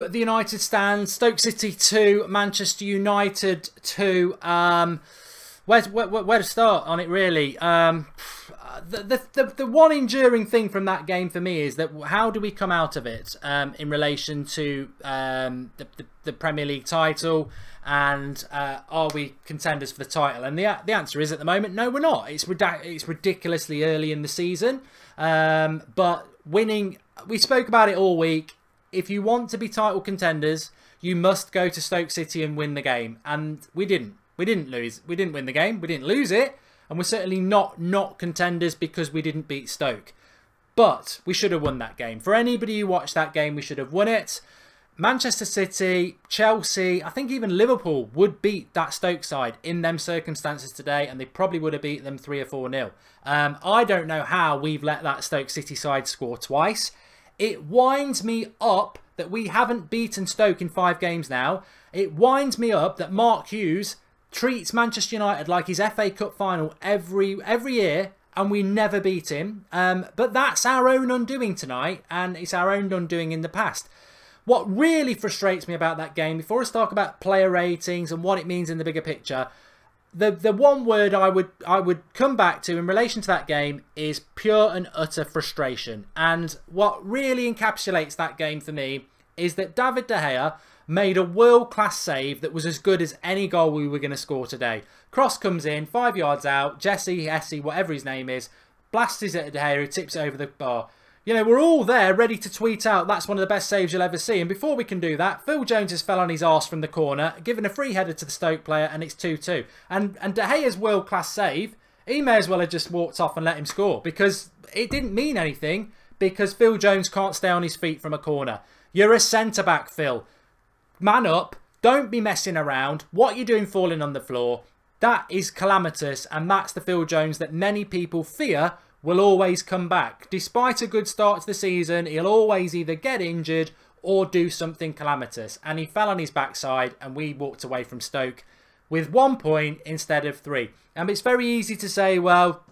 The United stand, Stoke City 2, Manchester United 2. Where to start on it, really? The one enduring thing from that game for me is that how do we come out of it in relation to the Premier League title, and are we contenders for the title? And the answer is, at the moment, no, we're not. It's ridiculously early in the season, but winning. We spoke about it all week. If you want to be title contenders, you must go to Stoke City and win the game. And we didn't. We didn't lose. We didn't win the game. We didn't lose it. And we're certainly not contenders because we didn't beat Stoke. But we should have won that game. For anybody who watched that game, we should have won it. Manchester City, Chelsea, I think even Liverpool would beat that Stoke side in them circumstances today, and they probably would have beat them 3 or 4-0. I don't know how we've let that Stoke City side score twice. It winds me up that we haven't beaten Stoke in 5 games now. It winds me up that Mark Hughes treats Manchester United like his FA Cup final every year, and we never beat him. But that's our own undoing tonight, and it's our own undoing in the past. What really frustrates me about that game, before I start about player ratings and what it means in the bigger picture, the one word I would come back to in relation to that game is pure and utter frustration. And what really encapsulates that game for me is that David De Gea made a world-class save that was as good as any goal we were going to score today. Cross comes in, 5 yards out, Jesse, whatever his name is, blasts it at De Gea, who tips it over the bar. You know, we're all there ready to tweet out, that's one of the best saves you'll ever see. And before we can do that, Phil Jones has fell on his arse from the corner, given a free header to the Stoke player, and it's 2-2. And De Gea's world-class save, he may as well have just walked off and let him score, because it didn't mean anything, because Phil Jones can't stay on his feet from a corner. You're a centre-back, Phil. Man up. Don't be messing around. What you're doing falling on the floor, that is calamitous, and that's the Phil Jones that many people fear will always come back. Despite a good start to the season, he'll always either get injured or do something calamitous. And he fell on his backside, and we walked away from Stoke with 1 point instead of 3. And it's very easy to say, well,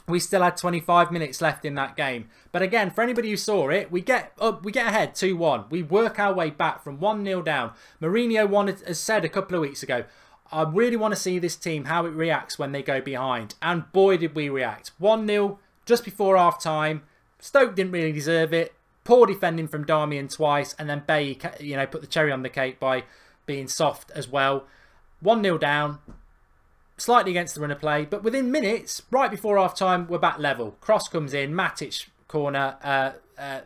we still had 25 minutes left in that game. But again, for anybody who saw it, we get ahead 2-1. We work our way back from 1-0 down. Mourinho has said a couple of weeks ago, I really want to see this team, how it reacts when they go behind. And boy, did we react. 1-0 just before half-time. Stoke didn't really deserve it. Poor defending from Darmian twice. And then Bailly, you know, put the cherry on the cake by being soft as well. 1-0 down. Slightly against the run of play. But within minutes, right before half-time, we're back level. Cross comes in. Matic corner.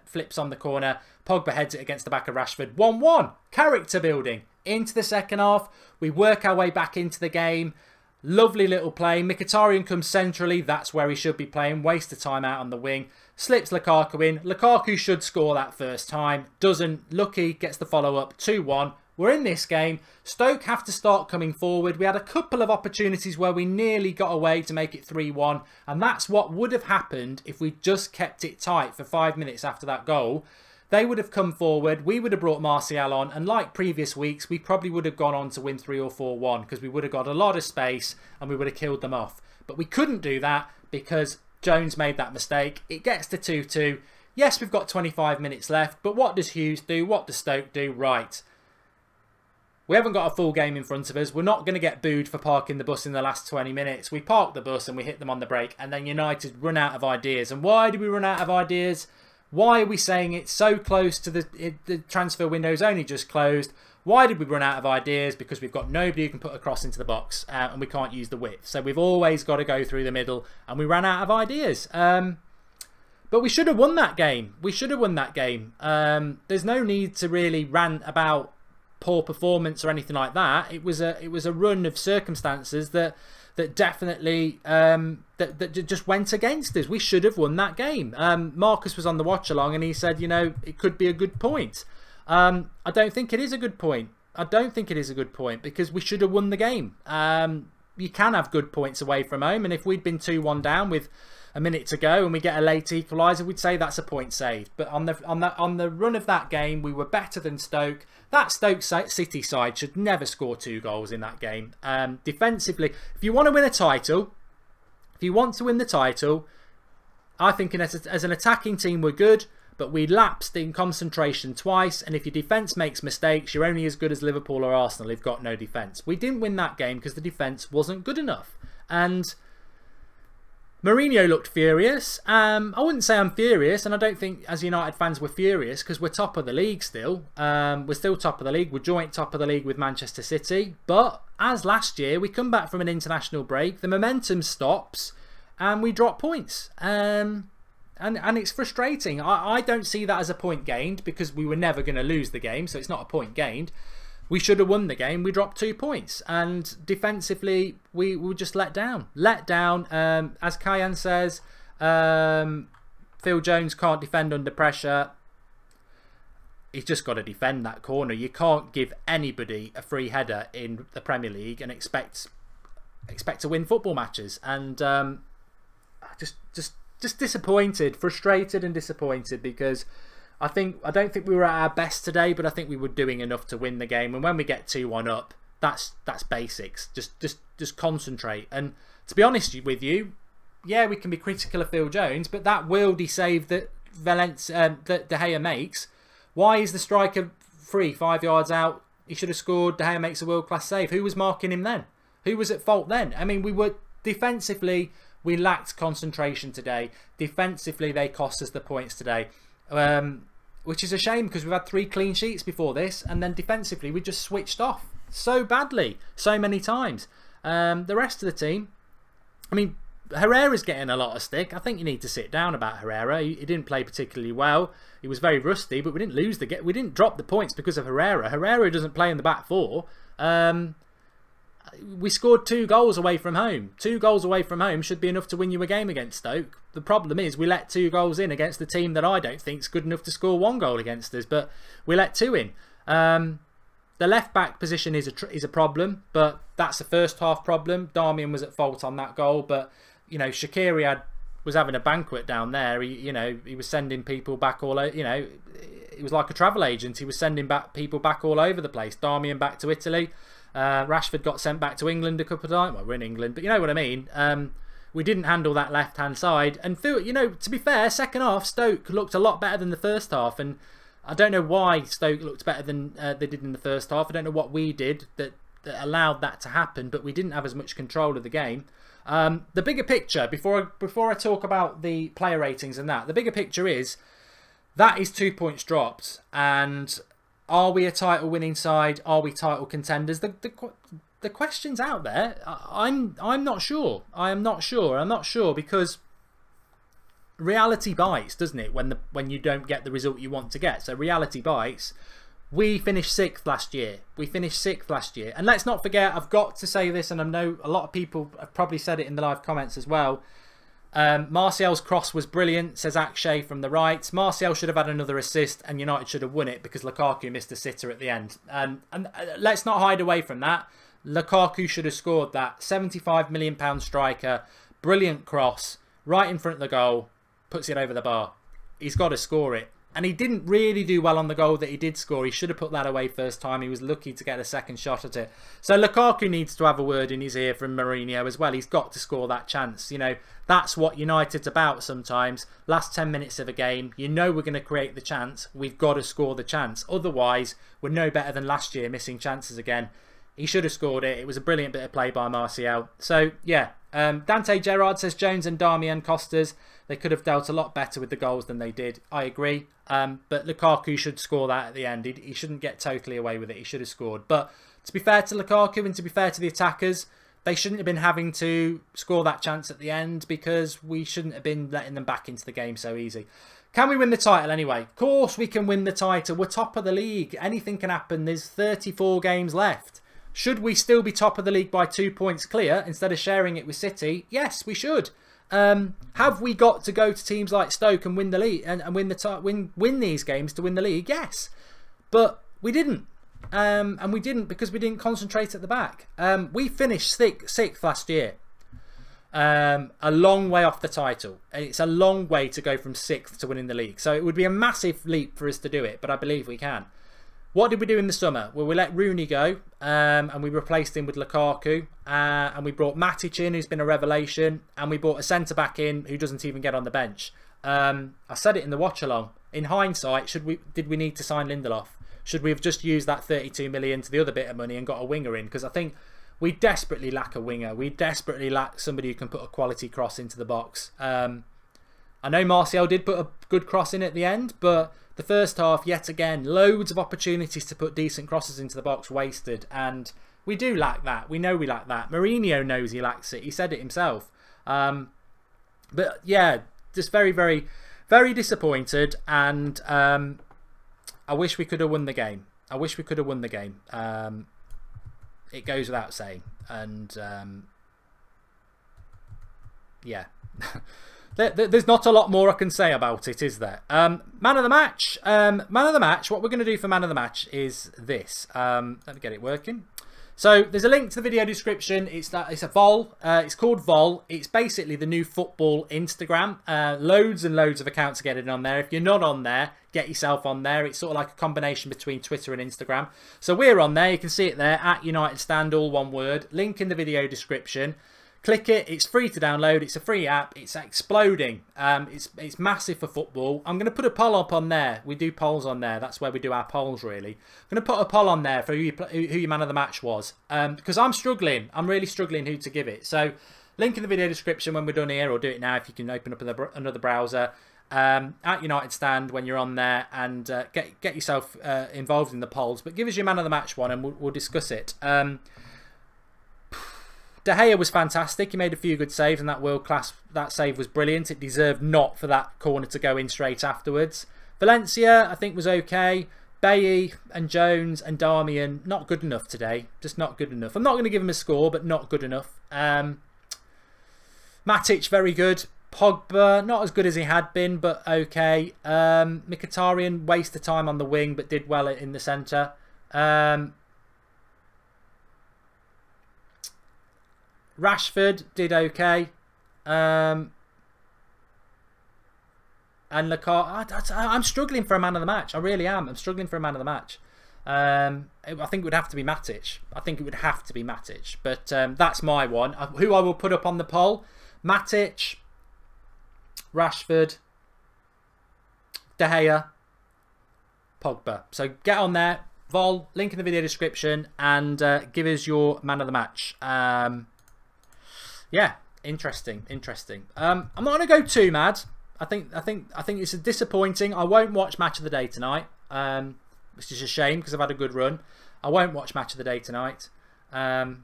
Flips on the corner. Pogba heads it against the back of Rashford. 1-1. Character building. Into the second half. We work our way back into the game. Lovely little play. Mkhitaryan comes centrally. That's where he should be playing. Waste of time out on the wing. Slips Lukaku in. Lukaku should score that first time. Doesn't. Lucky gets the follow-up. 2-1. We're in this game. Stoke have to start coming forward. We had a couple of opportunities where we nearly got away to make it 3-1. And that's what would have happened if we just kept it tight for 5 minutes after that goal. They would have come forward, we would have brought Martial on, and like previous weeks, we probably would have gone on to win 3 or 4-1 because we would have got a lot of space and we would have killed them off. But we couldn't do that because Jones made that mistake. It gets to 2-2. Yes, we've got 25 minutes left, but what does Hughes do? What does Stoke do? Right. We haven't got a full game in front of us. We're not going to get booed for parking the bus in the last 20 minutes. We park the bus and we hit them on the break, and then United run out of ideas. And why do we run out of ideas? Why are we saying it's so close to the transfer window's only just closed? Why did we run out of ideas? Because we've got nobody who can put a cross into the box and we can't use the width. So we've always got to go through the middle, and we ran out of ideas. But we should have won that game. We should have won that game. There's no need to really rant about poor performance or anything like that. It was a run of circumstances that definitely that just went against us. We should have won that game. Marcus was on the watch along and he said, you know, it could be a good point. I don't think it is a good point. I don't think it is a good point because we should have won the game. You can have good points away from home, and if we'd been 2-1 down with a minute to go and we get a late equaliser, we'd say that's a point saved. But on the run of that game, we were better than Stoke. That Stoke City side should never score 2 goals in that game. Defensively, if you want to win a title, I think as an attacking team we're good, but we lapsed in concentration twice, and if your defence makes mistakes, you're only as good as Liverpool or Arsenal who've got no defence. We didn't win that game because the defence wasn't good enough. And Mourinho looked furious. I wouldn't say I'm furious, and I don't think as United fans we're furious because we're top of the league still. We're still top of the league. We're joint top of the league with Manchester City. But as last year, we come back from an international break, the momentum stops, and we drop points. And it's frustrating. I don't see that as a point gained because we were never going to lose the game, so it's not a point gained. We should have won the game. We dropped 2 points. And defensively, we were just let down. Let down. As Kyan says, Phil Jones can't defend under pressure. He's just got to defend that corner. You can't give anybody a free header in the Premier League and expect to win football matches. And just disappointed, frustrated and disappointed because I don't think we were at our best today, but I think we were doing enough to win the game. And when we get 2-1 up, that's basics. Just concentrate. And to be honest with you, yeah, we can be critical of Phil Jones, but that worldy save that De Gea makes, why is the striker free 5 yards out? He should have scored. De Gea makes a world-class save. Who was marking him then? Who was at fault then? I mean, we were defensively, we lacked concentration today. Defensively, they cost us the points today. Which is a shame because we've had 3 clean sheets before this, and then defensively we just switched off so badly, so many times. The rest of the team, I mean, Herrera's getting a lot of stick. I think you need to sit down about Herrera. He didn't play particularly well. He was very rusty, but we didn't lose we didn't drop the points because of Herrera. Herrera doesn't play in the back four. We scored 2 goals away from home. 2 goals away from home should be enough to win you a game against Stoke. The problem is we let 2 goals in against the team that I don't think is good enough to score 1 goal against us, but we let 2 in. The left back position is a problem, but that's a first half problem. Darmian was at fault on that goal, but you know, Shaqiri was having a banquet down there. He was sending people back all over. You know, it was like a travel agent. He was sending people back all over the place. Darmian back to Italy. Rashford got sent back to England a couple of times. Well, we're in England, but you know what I mean. We didn't handle that left-hand side. And Phil, you know, to be fair, second half Stoke looked a lot better than the first half, and I don't know why Stoke looked better than they did in the first half. I don't know what we did that allowed that to happen, but we didn't have as much control of the game. The bigger picture, before I talk about the player ratings and that, the bigger picture is that is 2 points dropped, and are we a title winning side? Are we title contenders? The question's out there. I'm not sure. I am not sure. I'm not sure because reality bites, doesn't it? When you don't get the result you want to get. So reality bites. We finished 6th last year. And let's not forget, I've got to say this, and I know a lot of people have probably said it in the live comments as well. Martial's cross was brilliant, says Akshay from the right. Martial should have had another assist and United should have won it because Lukaku missed a sitter at the end. And let's not hide away from that. Lukaku should have scored that. £75 million striker, brilliant cross, right in front of the goal, puts it over the bar. He's got to score it. And he didn't really do well on the goal that he did score. He should have put that away first time. He was lucky to get a second shot at it. So Lukaku needs to have a word in his ear from Mourinho as well. He's got to score that chance. You know, that's what United's about sometimes. Last 10 minutes of a game, you know we're going to create the chance. We've got to score the chance. Otherwise, we're no better than last year, missing chances again. He should have scored it. It was a brilliant bit of play by Martial. So, yeah. Dante Gerrard says Jones and Darmian cost us. They could have dealt a lot better with the goals than they did. I agree. But Lukaku should score that at the end. He shouldn't get totally away with it. He should have scored. But to be fair to Lukaku and to be fair to the attackers, they shouldn't have been having to score that chance at the end because we shouldn't have been letting them back into the game so easy. Can we win the title anyway? Of course we can win the title. We're top of the league. Anything can happen. There's 34 games left. Should we still be top of the league by 2 points clear instead of sharing it with City? Yes, we should. Have we got to go to teams like Stoke and win the league and win these games to win the league? Yes, but we didn't, and we didn't because we didn't concentrate at the back. We finished sixth last year, a long way off the title, and it's a long way to go from 6th to winning the league. So it would be a massive leap for us to do it, but I believe we can. What did we do in the summer? Well, we let Rooney go and we replaced him with Lukaku and we brought Matic in, who's been a revelation, and we brought a centre-back in who doesn't even get on the bench. I said it in the watch-along. In hindsight, did we need to sign Lindelof? Should we have just used that 32 million to the other bit of money and got a winger in? Because I think we desperately lack a winger. We desperately lack somebody who can put a quality cross into the box. I know Martial did put a good cross in at the end, but the first half, yet again, loads of opportunities to put decent crosses into the box wasted. And we do lack that. We know we lack that. Mourinho knows he lacks it. He said it himself. But yeah, just very, very, very disappointed. And I wish we could have won the game. I wish we could have won the game. It goes without saying. And yeah. There's not a lot more I can say about it, is there? Man of the match. Man of the match. What we're going to do for man of the match is this. Let me get it working. So there's a link to the video description. It's a Vol. It's called Vol. It's basically the new football Instagram. Loads and loads of accounts are getting on there. If you're not on there, get yourself on there. It's sort of like a combination between Twitter and Instagram. So we're on there. You can see it there at United Stand, all one word. Link in the video description. Click it. It's free to download. It's a free app. It's exploding. It's massive for football. I'm going to put a poll up on there. We do polls on there. That's where we do our polls, really. I'm going to put a poll on there for who your man of the match was. Because I'm struggling. I'm really struggling who to give it. So, link in the video description when we're done here, or do it now if you can open up another browser. At United Stand when you're on there, and get yourself involved in the polls. But give us your man of the match one, and we'll discuss it. De Gea was fantastic. He made a few good saves, and that save was brilliant. It deserved not for that corner to go in straight afterwards. Valencia, I think, was okay. Bailly and Jones and Darmian, not good enough today. Just not good enough. I'm not going to give him a score, but not good enough. Matic, very good. Pogba, not as good as he had been, but okay. Mkhitaryan, waste of time on the wing, but did well in the centre. Rashford did okay. And Lukaku, I'm struggling for a man of the match. I really am. I'm struggling for a man of the match. I think it would have to be Matic. I think it would have to be Matic. But that's my one. Who I will put up on the poll. Matic, Rashford, De Gea, Pogba. So get on there. Vol, link in the video description, and give us your man of the match. Yeah, interesting. I'm not going to go too mad. I think it's disappointing. I won't watch Match of the Day tonight, which is a shame because I've had a good run. I won't watch Match of the Day tonight because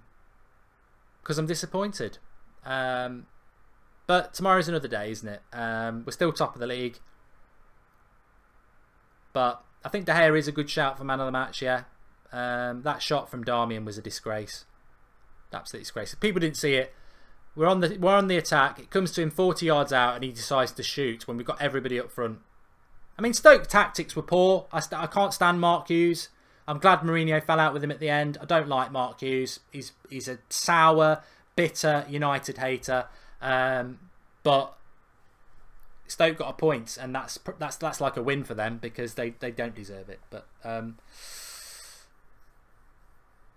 I'm disappointed. But tomorrow's another day, isn't it? We're still top of the league, but I think De Gea is a good shout for man of the match. Yeah, that shot from Darmian was a disgrace, absolute disgrace. If people didn't see it. We're on the attack. It comes to him 40 yards out, and he decides to shoot when we've got everybody up front. I mean, Stoke tactics were poor. I can't stand Mark Hughes. I'm glad Mourinho fell out with him at the end. I don't like Mark Hughes. He's a sour, bitter United hater. But Stoke got a point, and that's like a win for them because they don't deserve it. But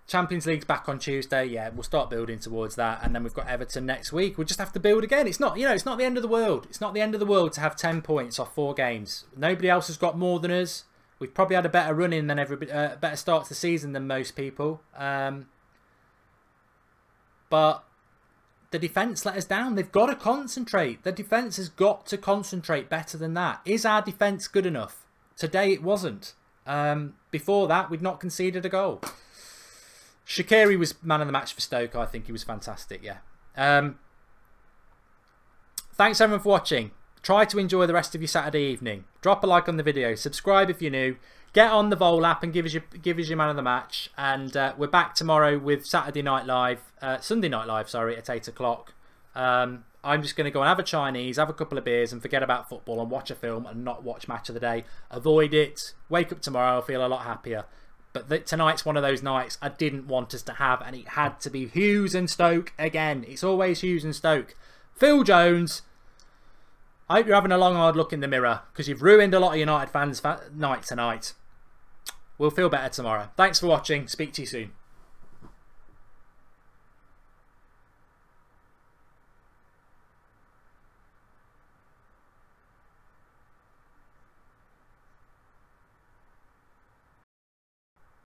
Champions League's back on Tuesday. Yeah, we'll start building towards that, and then we've got Everton next week. We'll just have to build again. It's not, it's not the end of the world. It's not the end of the world to have 10 points off 4 games. Nobody else has got more than us. We've probably had a better run in than everybody, better start to the season than most people. But the defence let us down. They've got to concentrate. The defence has got to concentrate better than that. Is our defence good enough? Today it wasn't. Before that, we'd not conceded a goal. Shaqiri was man of the match for Stoke. I think he was fantastic, yeah. Thanks everyone for watching. Try to enjoy the rest of your Saturday evening. Drop a like on the video. Subscribe if you're new. Get on the Vol app and give us your man of the match. And we're back tomorrow with Sunday Night Live, sorry, at 8 o'clock. I'm just going to go and have a Chinese, have a couple of beers and forget about football and watch a film and not watch Match of the Day. Avoid it. Wake up tomorrow, I'll feel a lot happier. But tonight's one of those nights I didn't want us to have, and it had to be Hughes and Stoke again. It's always Hughes and Stoke. Phil Jones, I hope you're having a long hard look in the mirror because you've ruined a lot of United fans' night tonight. We'll feel better tomorrow. Thanks for watching. Speak to you soon.